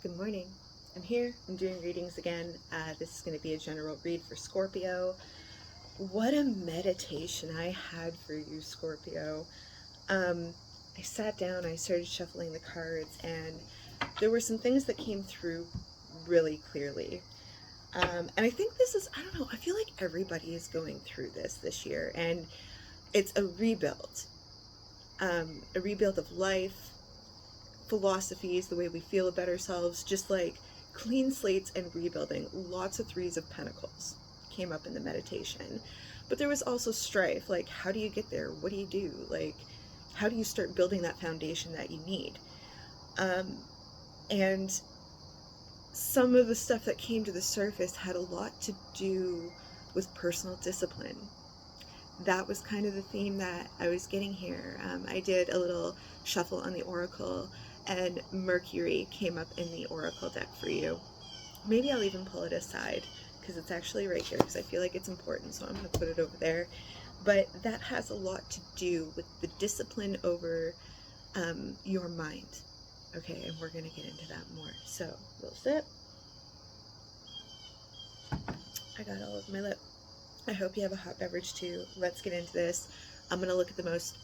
Good morning. I'm here. I'm doing readings again. This is going to be a general read for Scorpio. What a meditation I had for you, Scorpio. I sat down, I started shuffling the cards, and there were some things that came through really clearly. And I think this is, I don't know, I feel like everybody is going through this year, and it's a rebuild of life, philosophies, the way we feel about ourselves, just like clean slates and rebuilding. Lots of threes of pentacles came up in the meditation, but there was also strife. Like, how do you get there? What do you do? Like, how do you start building that foundation that you need? And some of the stuff that came to the surface had a lot to do with personal discipline. That was kind of the theme that I was getting here. I did a little shuffle on the oracle, and Mercury came up in the oracle deck for you. Maybe I'll even pull it aside because it's actually right here, because I feel like it's important, so I'm going to put it over there. But that has a lot to do with the discipline over your mind. Okay, and we're going to get into that more. So, we'll sip. I got all of my lip. I hope you have a hot beverage too. Let's get into this. I'm going to look at the most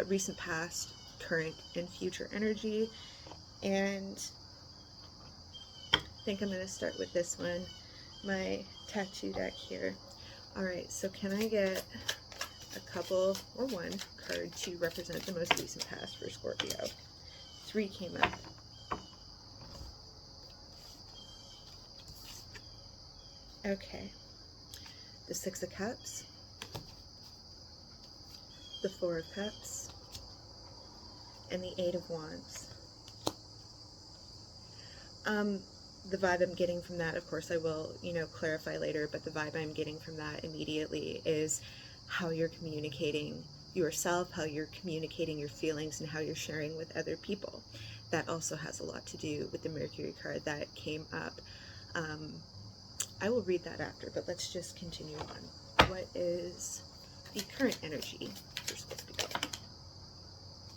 recent past, current, and future energy. And I think I'm going to start with this one, my tattoo deck here. Alright, so can I get a couple, or one, card to represent the most recent past for Scorpio? 3 came up. Okay. The 6 of Cups, the 4 of Cups, and the 8 of Wands. The vibe I'm getting from that, of course I will, clarify later, but the vibe I'm getting from that immediately is how you're communicating yourself, how you're communicating your feelings, and how you're sharing with other people. That also has a lot to do with the Mercury card that came up. I will read that after, but let's just continue on. What is the current energy for Scorpio?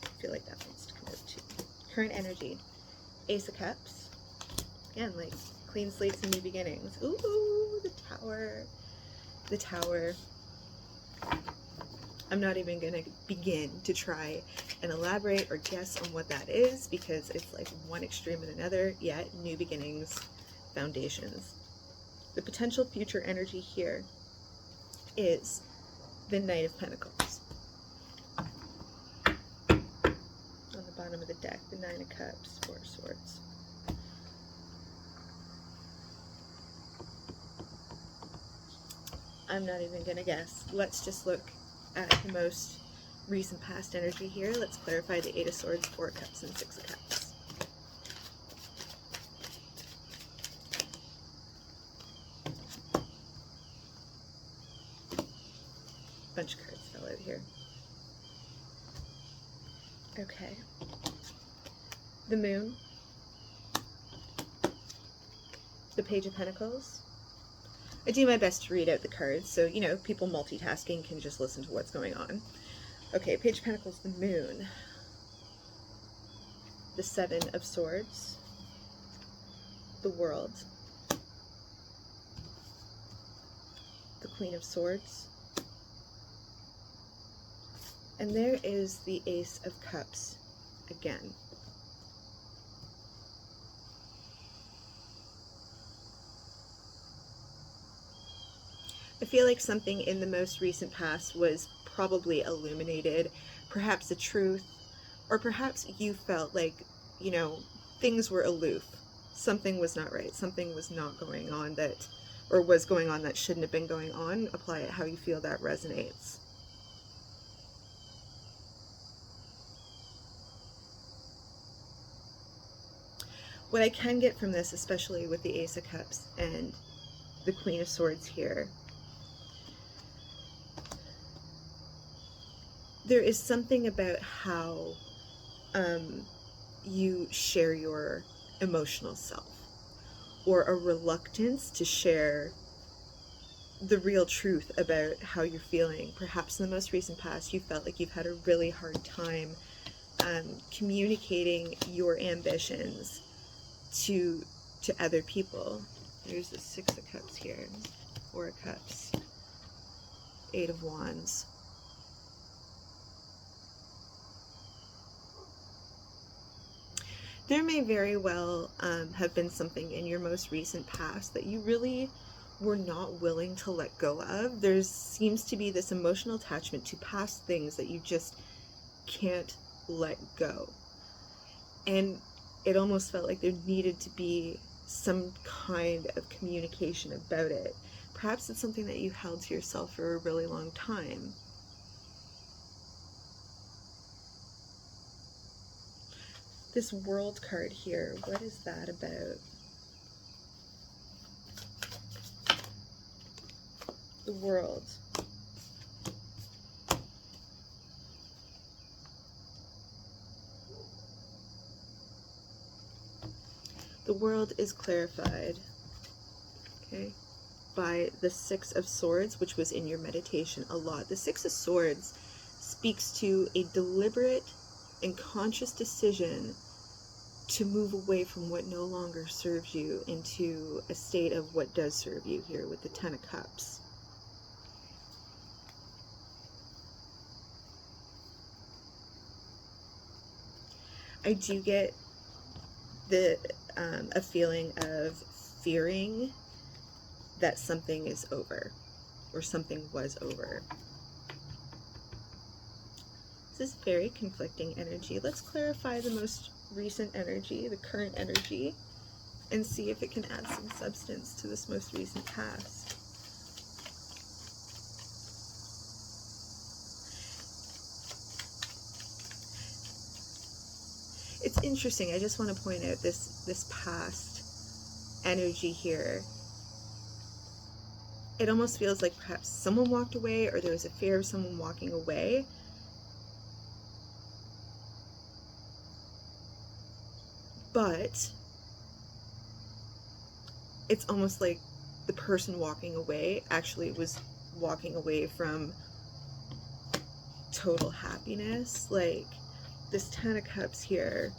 I feel like that wants to come out too. Current energy. Ace of Cups. Again, like clean slates and new beginnings. Ooh, the Tower. The Tower. I'm not even going to begin to try and elaborate or guess on what that is, because it's like one extreme and another, yet new beginnings, foundations. The potential future energy here is the Knight of Pentacles. On the bottom of the deck, the 9 of Cups, 4 of Swords. I'm not even going to guess. Let's just look at the most recent past energy here. Let's clarify the 8 of Swords, 4 of Cups, and 6 of Cups. Bunch of cards fell out here. Okay. The Moon. The Page of Pentacles. I do my best to read out the cards, so, people multitasking can just listen to what's going on. Okay, Page of Pentacles, the Moon. The 7 of Swords. The World. The Queen of Swords. And there is the Ace of Cups again. I feel like something in the most recent past was probably illuminated, perhaps a truth, or perhaps you felt like, things were aloof. Something was not right. Something was not going on or was going on that shouldn't have been going on. Apply it how you feel that resonates. What I can get from this, especially with the Ace of Cups and the Queen of Swords here, there is something about how you share your emotional self, or a reluctance to share the real truth about how you're feeling. Perhaps in the most recent past, you felt like you've had a really hard time communicating your ambitions to to other people. There's the Six of Cups here, Four of Cups, Eight of Wands. There may very well have been something in your most recent past that you really were not willing to let go of. There seems to be this emotional attachment to past things that you just can't let go. And it almost felt like there needed to be some kind of communication about it. Perhaps it's something that you held to yourself for a really long time. This World card here, what is that about? The World. The World is clarified, okay, by the Six of Swords, which was in your meditation a lot. The Six of Swords speaks to a deliberate and conscious decision to move away from what no longer serves you into a state of what does serve you here with the Ten of Cups. I do get a feeling of fearing that something is over or something was over. This is very conflicting energy. Let's clarify the most recent energy, the current energy, and see if it can add some substance to this most recent past. It's interesting. I just want to point out this past energy here. It almost feels like perhaps someone walked away, or there was a fear of someone walking away. But it's almost like the person walking away actually was walking away from total happiness. Like this Ten of Cups here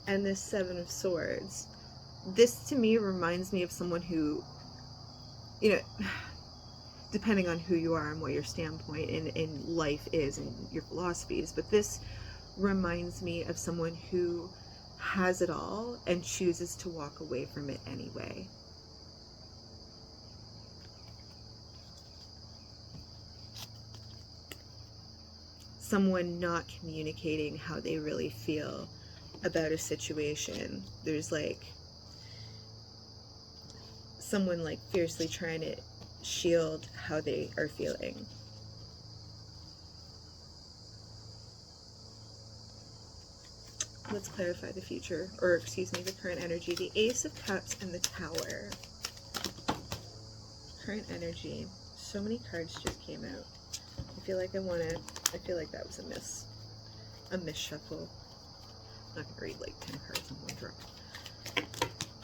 and this Seven of Swords. This to me reminds me of someone who, you know, depending on who you are and what your standpoint in life is and your philosophies, but this reminds me of someone who has it all and chooses to walk away from it anyway. Someone not communicating how they really feel about a situation. There's like someone like fiercely trying to shield how they are feeling. Let's clarify the future, or excuse me, the current energy. The Ace of Cups and the Tower. Current energy. So many cards just came out. I feel like I feel like that was a misshuffle. I'm not gonna read like 10 cards in one drop.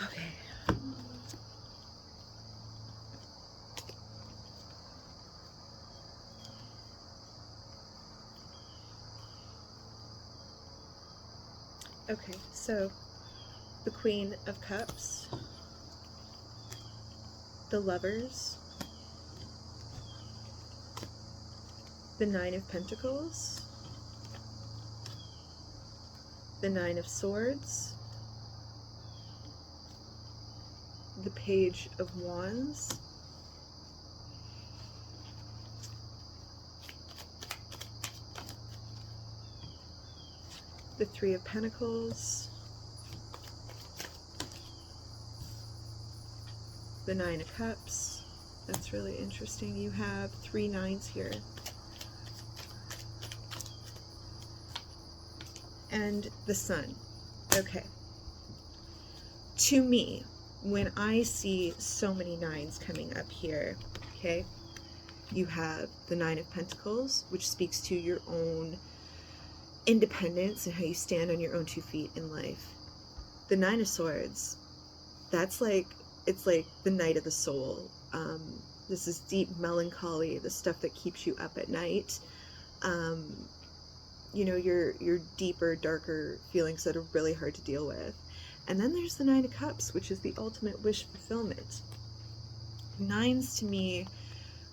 Okay. Okay, so the Queen of Cups, the Lovers, the Nine of Pentacles, the Nine of Swords, the Page of Wands, the Three of Pentacles, the Nine of Cups. That's really interesting. You have 3 nines here. And the Sun. Okay. To me, when I see so many nines coming up here, okay, you have the Nine of Pentacles, which speaks to your own independence and how you stand on your own 2 feet in life. The Nine of Swords, that's like, it's like the night of the soul. This is deep melancholy, the stuff that keeps you up at night. You know, your deeper, darker feelings that are really hard to deal with. And then there's the Nine of Cups, which is the ultimate wish fulfillment. Nines to me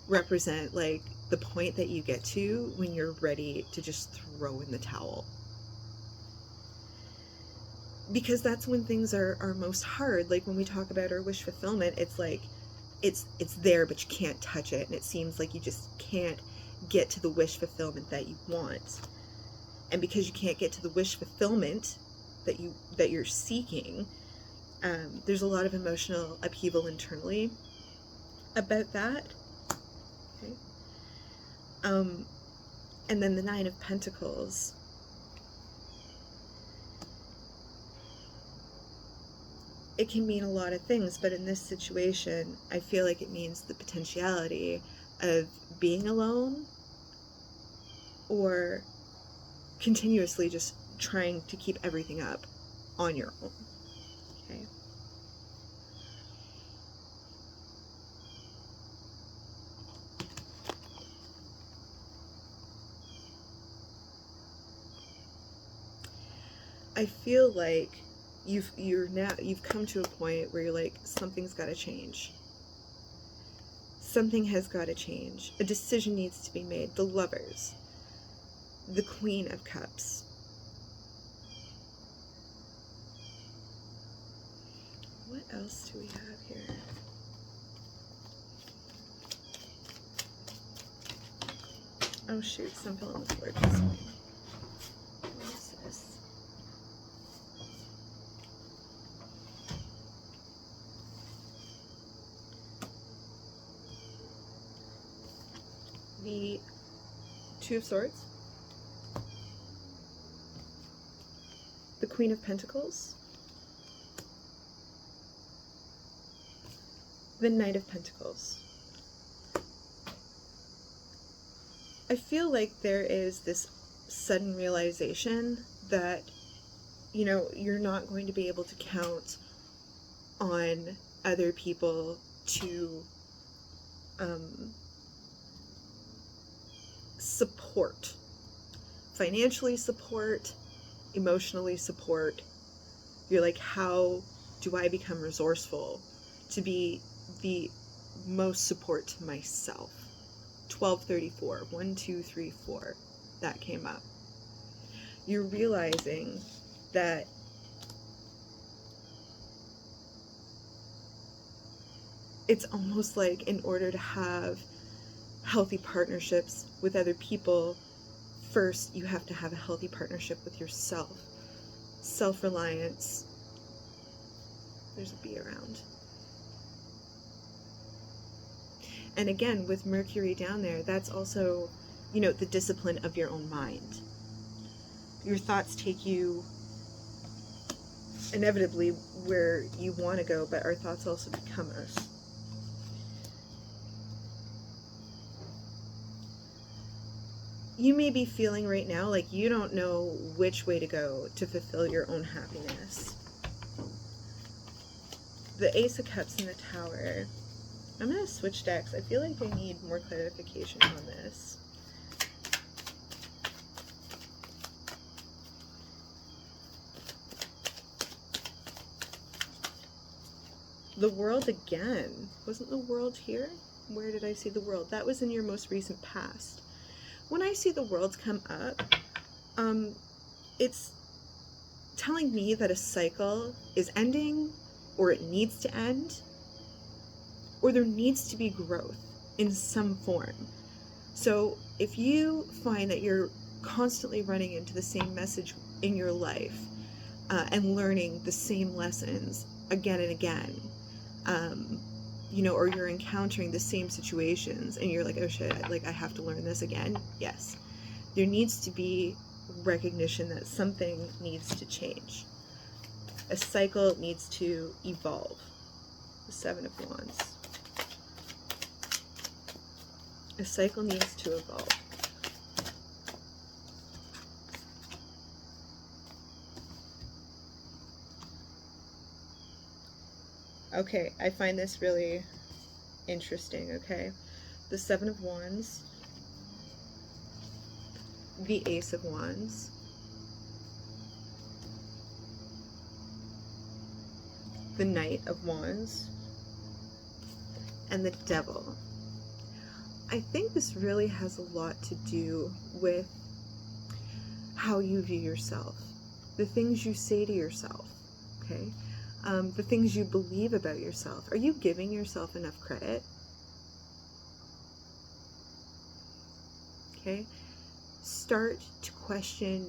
represent like the point that you get to when you're ready to just throw in the towel. Because that's when things are most hard. Like when we talk about our wish fulfillment, it's like it's there, but you can't touch it, and it seems like you just can't get to the wish fulfillment that you want. And because you can't get to the wish fulfillment that you're seeking, there's a lot of emotional upheaval internally about that. Okay. And then the Nine of Pentacles. It can mean a lot of things, but in this situation, I feel like it means the potentiality of being alone or continuously just trying to keep everything up on your own. Okay. I feel like you've come to a point where you're like, something's got to change. Something has got to change. A decision needs to be made. The Lovers, the Queen of Cups. What else do we have here? Oh shoot, some fell on the floor. What is this? The Two of Swords, the Queen of Pentacles, the Knight of Pentacles. I feel like there is this sudden realization that, you know, you're not going to be able to count on other people to support, financially support, emotionally support. You're like, how do I become resourceful to be the most support to myself? 1234, 1, 2, 3, 4, that came up. You're realizing that it's almost like in order to have healthy partnerships with other people, first you have to have a healthy partnership with yourself. Self-reliance. There's a bee around. And again, with Mercury down there, that's also, you know, the discipline of your own mind. Your thoughts take you inevitably where you want to go, but our thoughts also become us. You may be feeling right now like you don't know which way to go to fulfill your own happiness. The Ace of Cups and the Tower. I'm going to switch decks. I feel like I need more clarification on this. The World again. Wasn't the World here? Where did I see the World? That was in your most recent past. When I see the World come up, it's telling me that a cycle is ending, or it needs to end, or there needs to be growth in some form. So if you find that you're constantly running into the same message in your life and learning the same lessons again and again, you know, or you're encountering the same situations and you're like, oh shit, I have to learn this again. Yes, there needs to be recognition that something needs to change. A cycle needs to evolve. The Seven of Wands. A cycle needs to evolve. Okay, I find this really interesting, okay? The Seven of Wands, the Ace of Wands, the Knight of Wands, and the Devil. I think this really has a lot to do with how you view yourself, the things you say to yourself, okay? The things you believe about yourself. Are you giving yourself enough credit? Okay? Start to question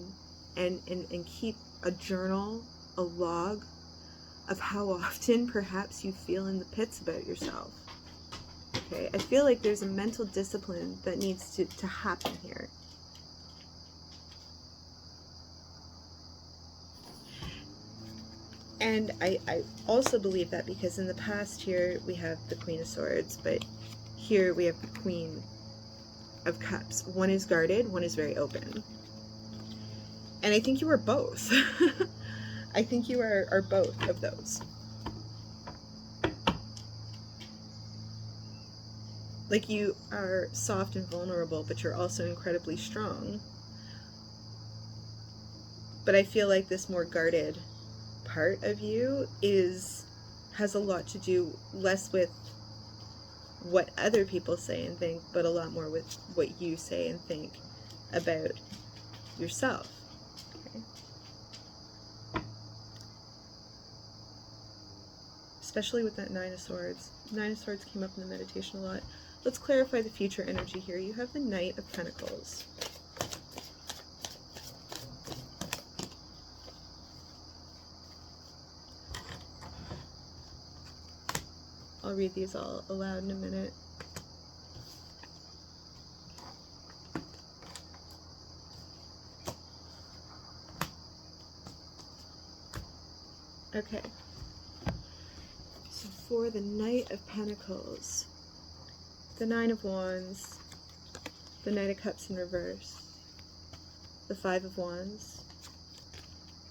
and keep a journal, a log of how often perhaps you feel in the pits about yourself. Okay? I feel like there's a mental discipline that needs to happen here. And I also believe that because in the past here we have the Queen of Swords, but here we have the Queen of Cups. One is guarded, one is very open. And I think you are both. I think you are both of those. Like, you are soft and vulnerable, but you're also incredibly strong. But I feel like this more guarded part of you has a lot to do less with what other people say and think, but a lot more with what you say and think about yourself. Okay? Especially with that Nine of Swords. Nine of Swords came up in the meditation a lot. Let's clarify the future energy here. You have the Knight of Pentacles. I'll read these all aloud in a minute. Okay. So for the Knight of Pentacles, the Nine of Wands, the Knight of Cups in reverse, the Five of Wands,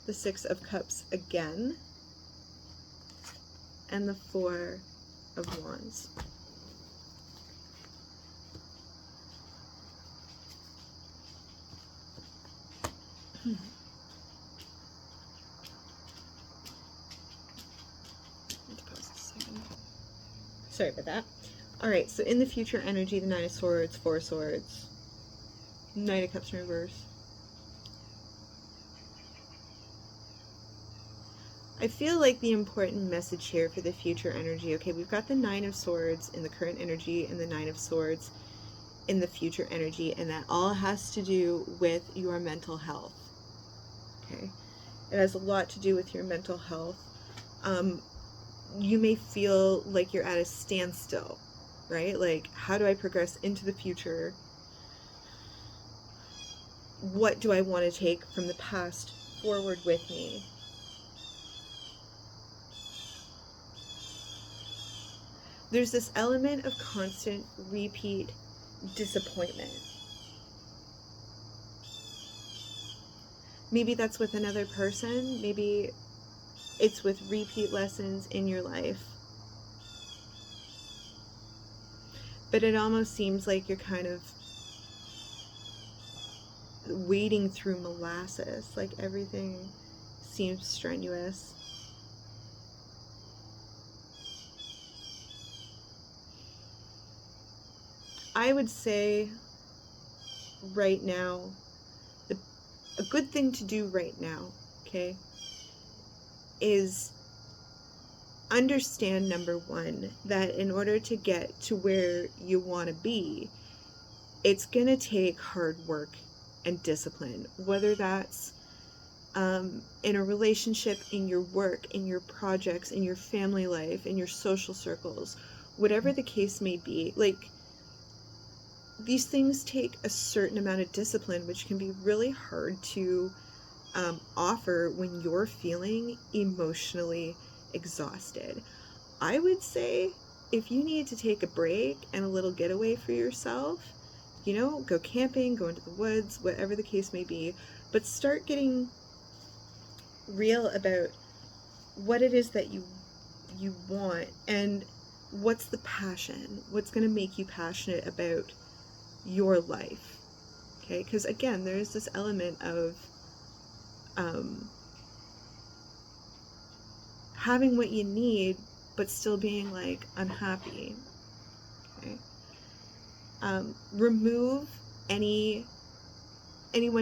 the Six of Cups again, and the Four of Wands. Sorry about that. Alright, so in the future energy, the Nine of Swords, Four of Swords, Knight of Cups in reverse. I feel like the important message here for the future energy, okay, we've got the Nine of Swords in the current energy and the Nine of Swords in the future energy, and that all has to do with your mental health. Okay? It has a lot to do with your mental health. You may feel like you're at a standstill, right? Like, how do I progress into the future? What do I want to take from the past forward with me? There's this element of constant repeat disappointment. Maybe that's with another person. Maybe it's with repeat lessons in your life. But it almost seems like you're kind of wading through molasses. Like, everything seems strenuous. I would say right now, a good thing to do right now, okay, is understand, number one, that in order to get to where you want to be, it's going to take hard work and discipline, whether that's in a relationship, in your work, in your projects, in your family life, in your social circles, whatever the case may be. Like, these things take a certain amount of discipline, which can be really hard to offer when you're feeling emotionally exhausted. I would say if you need to take a break and a little getaway for yourself, you know, go camping, go into the woods, whatever the case may be, but start getting real about what it is that you want and what's the passion, what's going to make you passionate about your life. Okay, because again, there's this element of having what you need, but still being like unhappy. Okay. Remove anyone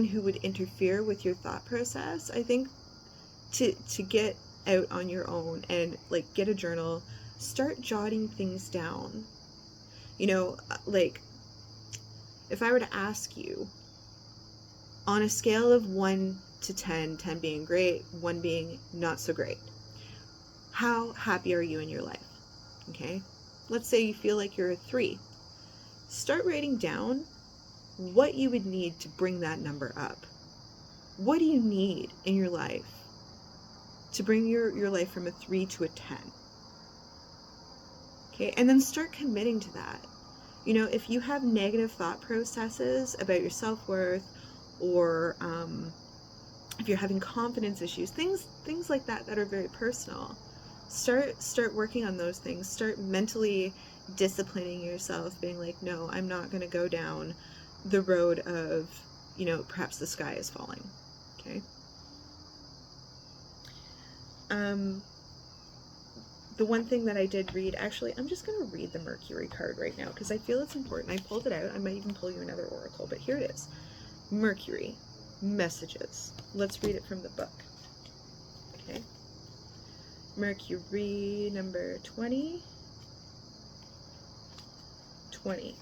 who would interfere with your thought process. I think to get out on your own and like get a journal, start jotting things down. You know, like if I were to ask you on a scale of 1 to 10, 10 being great, 1 being not so great, how happy are you in your life? Okay. Let's say you feel like you're a 3. Start writing down what you would need to bring that number up. What do you need in your life to bring your life from a 3 to a 10? Okay, and then start committing to that. You know, if you have negative thought processes about your self-worth, or if you're having confidence issues, things like that are very personal, start working on those things. Start mentally disciplining yourself, being like, no, I'm not going to go down the road of, you know, perhaps the sky is falling. Okay. The one thing that I did read, actually, I'm just going to read the Mercury card right now because I feel it's important. I pulled it out. I might even pull you another oracle, but here it is. Mercury, messages. Let's read it from the book. Okay. Mercury number 20. 20.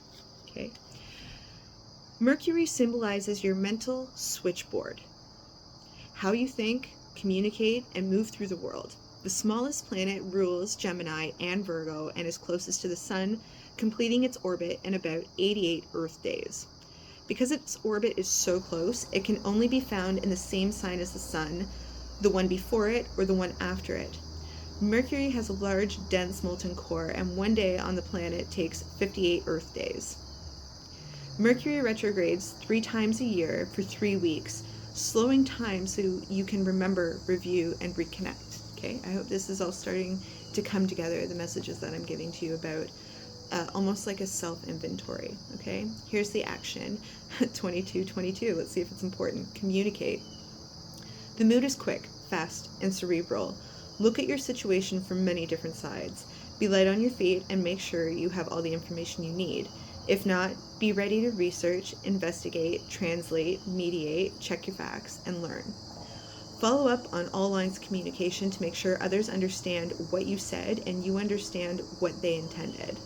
Okay. Mercury symbolizes your mental switchboard. How you think, communicate, and move through the world. The smallest planet rules Gemini and Virgo and is closest to the Sun, completing its orbit in about 88 Earth days. Because its orbit is so close, it can only be found in the same sign as the Sun, the one before it, or the one after it. Mercury has a large, dense molten core, and one day on the planet takes 58 Earth days. Mercury retrogrades 3 times a year for 3 weeks, slowing time so you can remember, review, and reconnect. Okay, I hope this is all starting to come together, the messages that I'm giving to you about almost like a self-inventory. Okay, here's the action. 2222, let's see if it's important. Communicate. The mood is quick, fast, and cerebral. Look at your situation from many different sides. Be light on your feet and make sure you have all the information you need. If not, be ready to research, investigate, translate, mediate, check your facts, and learn. Follow up on all lines of communication to make sure others understand what you said and you understand what they intended.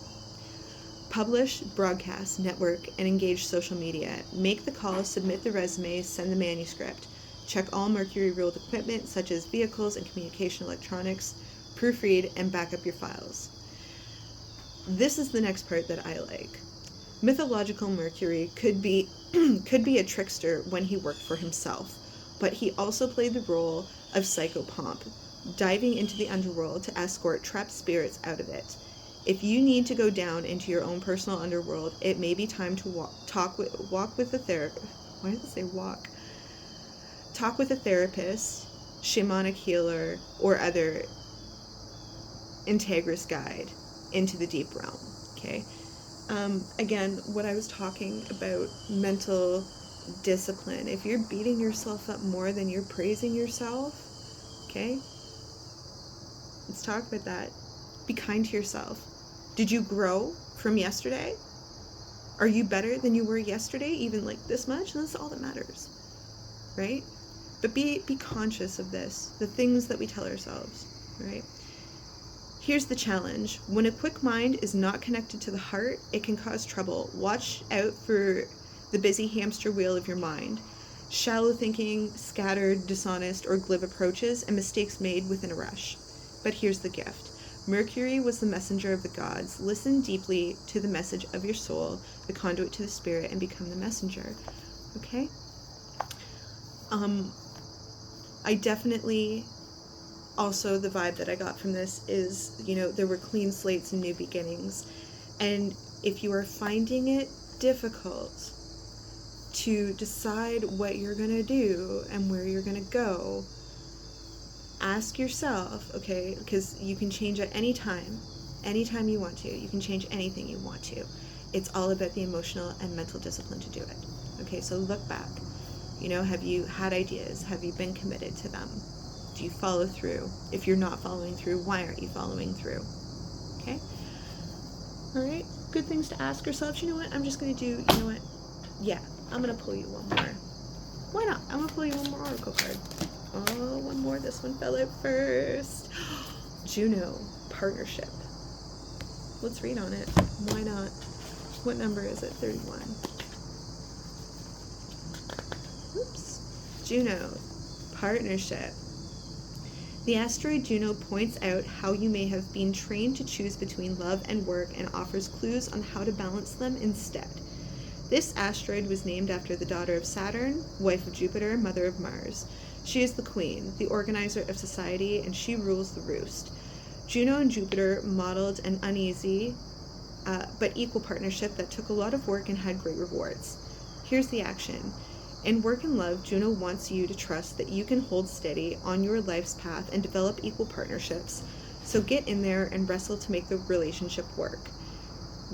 Publish, broadcast, network, and engage social media. Make the calls, submit the resumes, send the manuscript. Check all Mercury-ruled equipment such as vehicles and communication electronics. Proofread and back up your files. This is the next part that I like. Mythological Mercury could be a trickster when he worked for himself, but he also played the role of psychopomp, diving into the underworld to escort trapped spirits out of it. If you need to go down into your own personal underworld, it may be time to walk with a therapist. Why does it say walk? Talk with a therapist, shamanic healer, or other integrous guide into the deep realm. Okay. Again, what I was talking about, mental discipline. If you're beating yourself up more than you're praising yourself, okay, let's talk about that. Be kind to yourself. Did you grow from yesterday? Are you better than you were yesterday, even like this much? That's all that matters, right? But be conscious of this, the things that we tell ourselves, right? Here's the challenge. When a quick mind is not connected to the heart, it can cause trouble. Watch out for the busy hamster wheel of your mind. Shallow thinking, scattered, dishonest, or glib approaches, and mistakes made within a rush. But here's the gift. Mercury was the messenger of the gods. Listen deeply to the message of your soul, the conduit to the spirit, and become the messenger. Okay? I definitely... Also, the vibe that I got from this is, you know, there were clean slates and new beginnings. And if you are finding it difficult to decide what you're going to do and where you're going to go, ask yourself, okay, because you can change at any time you want to. You can change anything you want to. It's all about the emotional and mental discipline to do it. Okay, so look back. You know, have you had ideas? Have you been committed to them? Do you follow through? If you're not following through, why aren't you following through? Okay? All right? Good things to ask yourselves. You know what? I'm just going to do, you know what? Yeah, I'm going to pull you one more. Why not? I'm going to pull you one more oracle card. Oh, one more. This one fell out first. Juno, partnership. Let's read on it. Why not? What number is it? 31. Oops. Juno, partnership. The asteroid Juno points out how you may have been trained to choose between love and work and offers clues on how to balance them instead. This asteroid was named after the daughter of Saturn, wife of Jupiter, mother of Mars. She is the queen, the organizer of society, and she rules the roost. Juno and Jupiter modeled an uneasy but equal partnership that took a lot of work and had great rewards. Here's the action. In work and love, Juno wants you to trust that you can hold steady on your life's path and develop equal partnerships. So get in there and wrestle to make the relationship work.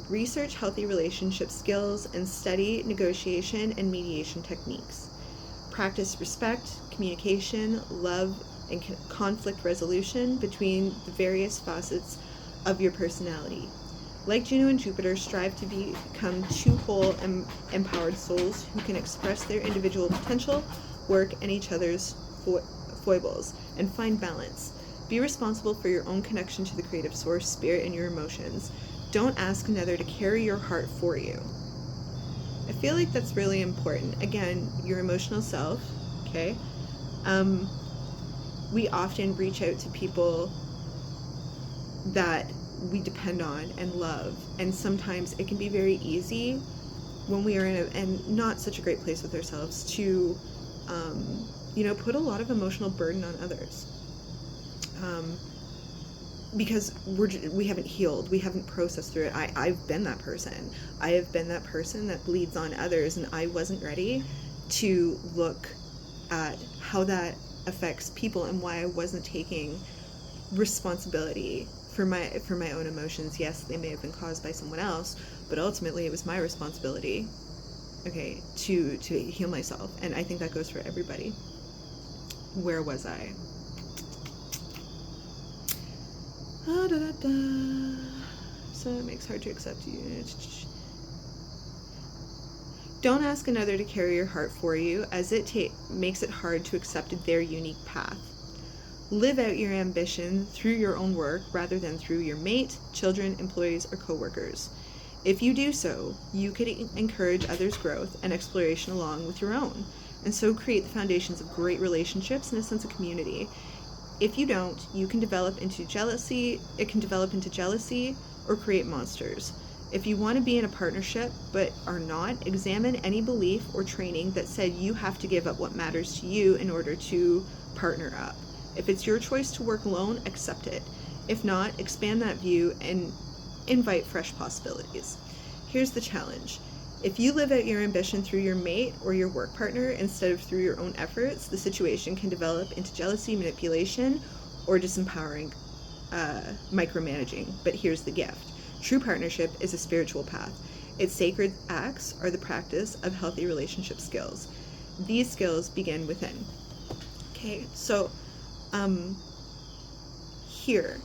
Research healthy relationship skills and study negotiation and mediation techniques. Practice respect, communication, love, and conflict resolution between the various facets of your personality. Like Juno and Jupiter, strive to become two whole and empowered souls who can express their individual potential, work, and each other's foibles, and find balance. Be responsible for your own connection to the creative source, spirit, and your emotions. Don't ask another to carry your heart for you. I feel like that's really important. Again, your emotional self, okay? We often reach out to people that we depend on and love, and sometimes it can be very easy when we are in and not such a great place with ourselves to put a lot of emotional burden on others, because we haven't healed, we haven't processed through it. I've been that person. I have been that person that bleeds on others, and I wasn't ready to look at how that affects people and why I wasn't taking responsibility for my own emotions. Yes, they may have been caused by someone else, but ultimately it was my responsibility, okay, to heal myself. And I think that goes for everybody. Where was I? So it makes hard to accept you. Don't ask another to carry your heart for you, as it makes it hard to accept their unique path. Live out your ambition through your own work rather than through your mate, children, employees, or coworkers. If you do so, you could encourage others' growth and exploration along with your own, and so create the foundations of great relationships and a sense of community. If you don't, you can develop into jealousy. It can develop into jealousy or create monsters. If you want to be in a partnership but are not, examine any belief or training that said you have to give up what matters to you in order to partner up. If it's your choice to work alone, accept it. If not, expand that view and invite fresh possibilities. Here's the challenge. If you live out your ambition through your mate or your work partner instead of through your own efforts, the situation can develop into jealousy, manipulation, or disempowering micromanaging. But here's the gift. True partnership is a spiritual path. Its sacred acts are the practice of healthy relationship skills. These skills begin within. Okay, so here,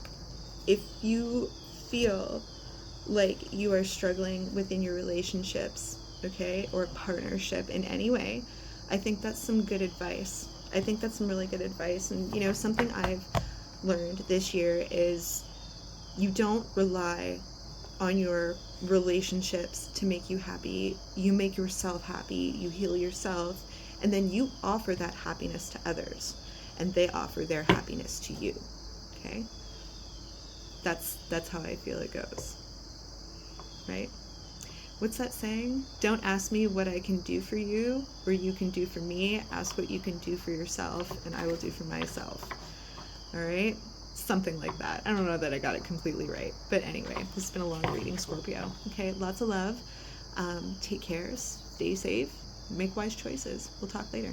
if you feel like you are struggling within your relationships, okay, or partnership in any way, I think that's some good advice. I think that's some really good advice. And something I've learned this year is you don't rely on your relationships to make you happy. You make yourself happy, you heal yourself, and then you offer that happiness to others, and they offer their happiness to you. Okay? That's how I feel it goes. Right? What's that saying? Don't ask me what I can do for you or you can do for me. Ask what you can do for yourself and I will do for myself. All right? Something like that. I don't know that I got it completely right. But anyway, this has been a long reading, Scorpio. Okay? Lots of love. Take care. Stay safe. Make wise choices. We'll talk later.